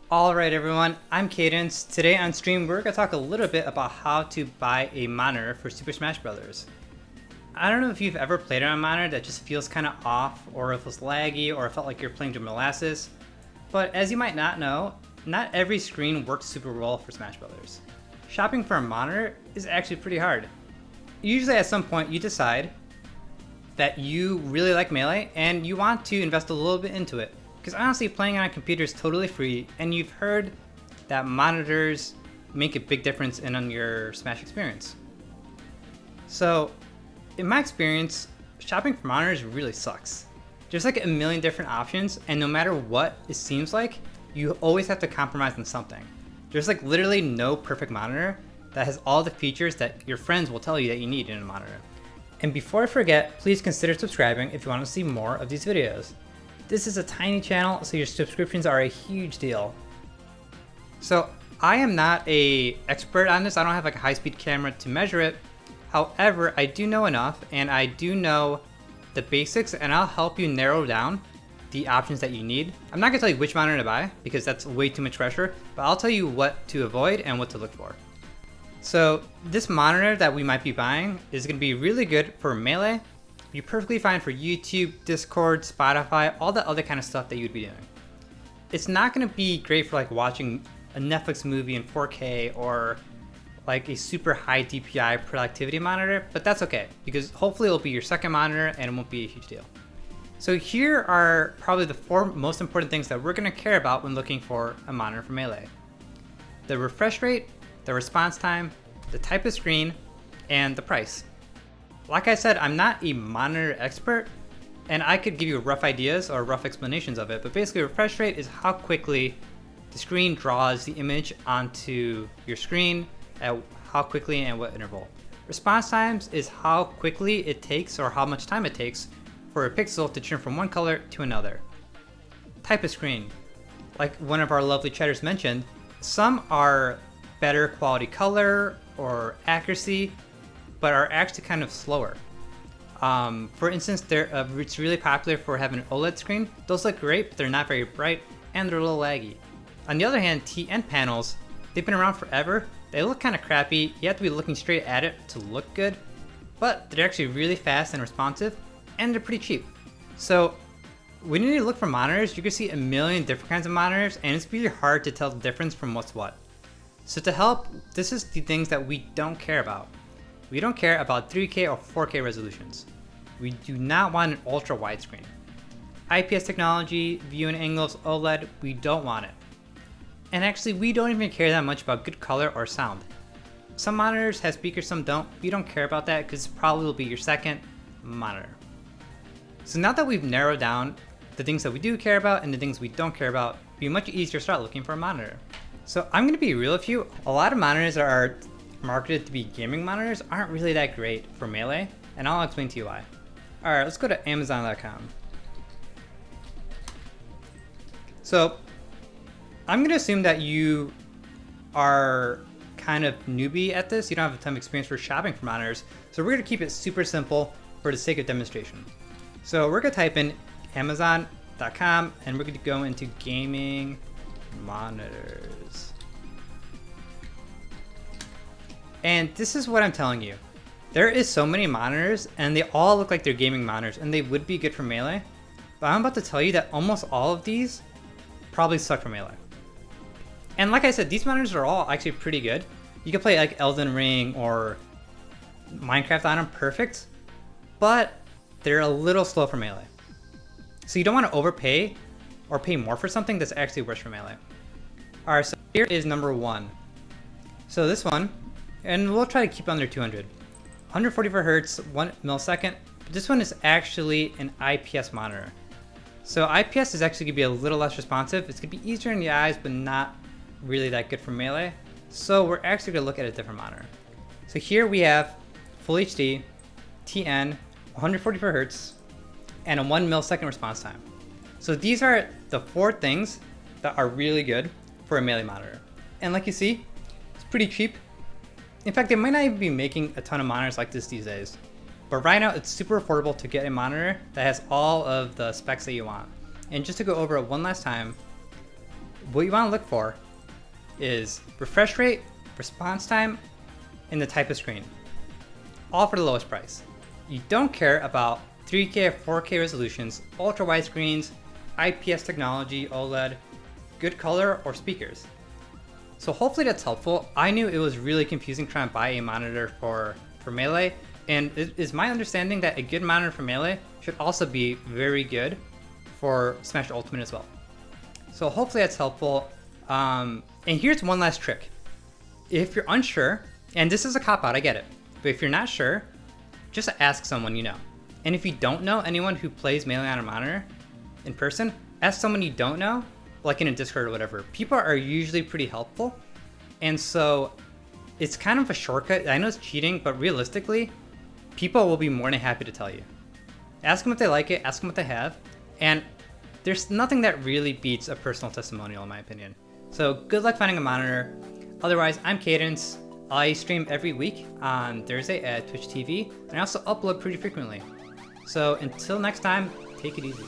Alright everyone, I'm Cadence. Today on stream we're going to talk a little bit about how to buy a monitor for Super Smash Bros. I don't know if you've ever played on a monitor that just feels kind of off, or if it's laggy, or it felt like you're playing through molasses. But as you might not know, not every screen works super well for Smash Bros. Shopping for a monitor is actually pretty hard. Usually at some point you decide that you really like Melee and you want to invest a little bit into it. Because honestly, playing on a computer is totally free, and you've heard that monitors make a big difference in your Smash experience. So, in my experience, shopping for monitors really sucks. There's like a million different options, and no matter what it seems like, you always have to compromise on something. There's like literally no perfect monitor that has all the features that your friends will tell you that you need in a monitor. And before I forget, please consider subscribing if you want to see more of these videos. This is a tiny channel, so your subscriptions are a huge deal. So I am not an expert on this. I don't have like a high-speed camera to measure it. However, I do know enough, and I do know the basics, and I'll help you narrow down the options that you need. I'm not gonna tell you which monitor to buy because that's way too much pressure, but I'll tell you what to avoid and what to look for. So this monitor that we might be buying is gonna be really good for Melee. You're perfectly fine for YouTube, Discord, Spotify, all the other kind of stuff that you'd be doing. It's not going to be great for like watching a Netflix movie in 4K or like a super high DPI productivity monitor, but that's okay because hopefully it'll be your second monitor and it won't be a huge deal. So here are probably the 4 most important things that we're going to care about when looking for a monitor for Melee. The refresh rate, the response time, the type of screen, and the price. Like I said, I'm not a monitor expert, and I could give you rough ideas or rough explanations of it, but basically refresh rate is how quickly the screen draws the image onto your screen, at how quickly and what interval. Response times is how quickly it takes or how much time it takes for a pixel to turn from one color to another. Type of screen. Like one of our lovely chatters mentioned, some are better quality color or accuracy, but are actually kind of slower. For instance, it's really popular for having an OLED screen. Those look great, but they're not very bright, and they're a little laggy. On the other hand, TN panels, they've been around forever. They look kind of crappy. You have to be looking straight at it to look good, but they're actually really fast and responsive, and they're pretty cheap. So when you need to look for monitors, you can see a million different kinds of monitors, and it's really hard to tell the difference from what's what. So to help, this is the things that we don't care about. We don't care about 3K or 4K resolutions. We do not want an ultra widescreen. IPS technology, viewing angles, OLED, we don't want it. And actually, we don't even care that much about good color or sound. Some monitors have speakers, some don't. We don't care about that because it probably will be your second monitor. So now that we've narrowed down the things that we do care about and the things we don't care about, it'll be much easier to start looking for a monitor. So I'm gonna be real with you. A lot of monitors that are marketed to be gaming monitors aren't really that great for Melee, and I'll explain to you why. Alright, let's go to Amazon.com. So I'm gonna assume that you are kind of newbie at this. You don't have a ton of experience for shopping for monitors, so we're gonna keep it super simple for the sake of demonstration. So we're gonna type in Amazon.com and we're gonna go into gaming monitors. And this is what I'm telling you. There is so many monitors and they all look like they're gaming monitors and they would be good for Melee. But I'm about to tell you that almost all of these probably suck for Melee. And like I said, these monitors are all actually pretty good. You can play like Elden Ring or Minecraft on them perfect, but they're a little slow for Melee. So you don't want to overpay or pay more for something that's actually worse for Melee. Alright, so here is number 1. So this one, and we'll try to keep under 200. 144 Hz, 1 millisecond. But this one is actually an IPS monitor. So IPS is actually going to be a little less responsive. It's going to be easier in the eyes, but not really that good for Melee. So we're actually going to look at a different monitor. So here we have Full HD, TN, 144 Hz, and a 1 millisecond response time. So these are the 4 things that are really good for a Melee monitor. And like you see, it's pretty cheap. In fact, they might not even be making a ton of monitors like this these days. But right now, it's super affordable to get a monitor that has all of the specs that you want. And just to go over it one last time, what you want to look for is refresh rate, response time, and the type of screen. All for the lowest price. You don't care about 3K or 4K resolutions, ultra wide screens, IPS technology, OLED, good color, or speakers. So hopefully that's helpful. I knew it was really confusing trying to buy a monitor for Melee, and it is my understanding that a good monitor for Melee should also be very good for Smash Ultimate as well. So hopefully that's helpful. And here's one last trick. If you're unsure, and this is a cop-out, I get it, but if you're not sure, just ask someone you know. And if you don't know anyone who plays Melee on a monitor in person, ask someone you don't know, like in a Discord or whatever. People are usually pretty helpful, and so it's kind of a shortcut. I know it's cheating, but realistically, people will be more than happy to tell you. Ask them if they like it, ask them what they have, and there's nothing that really beats a personal testimonial in my opinion. So good luck finding a monitor. Otherwise, I'm Cadence. I stream every week on Thursday at Twitch TV, and I also upload pretty frequently. So until next time, take it easy.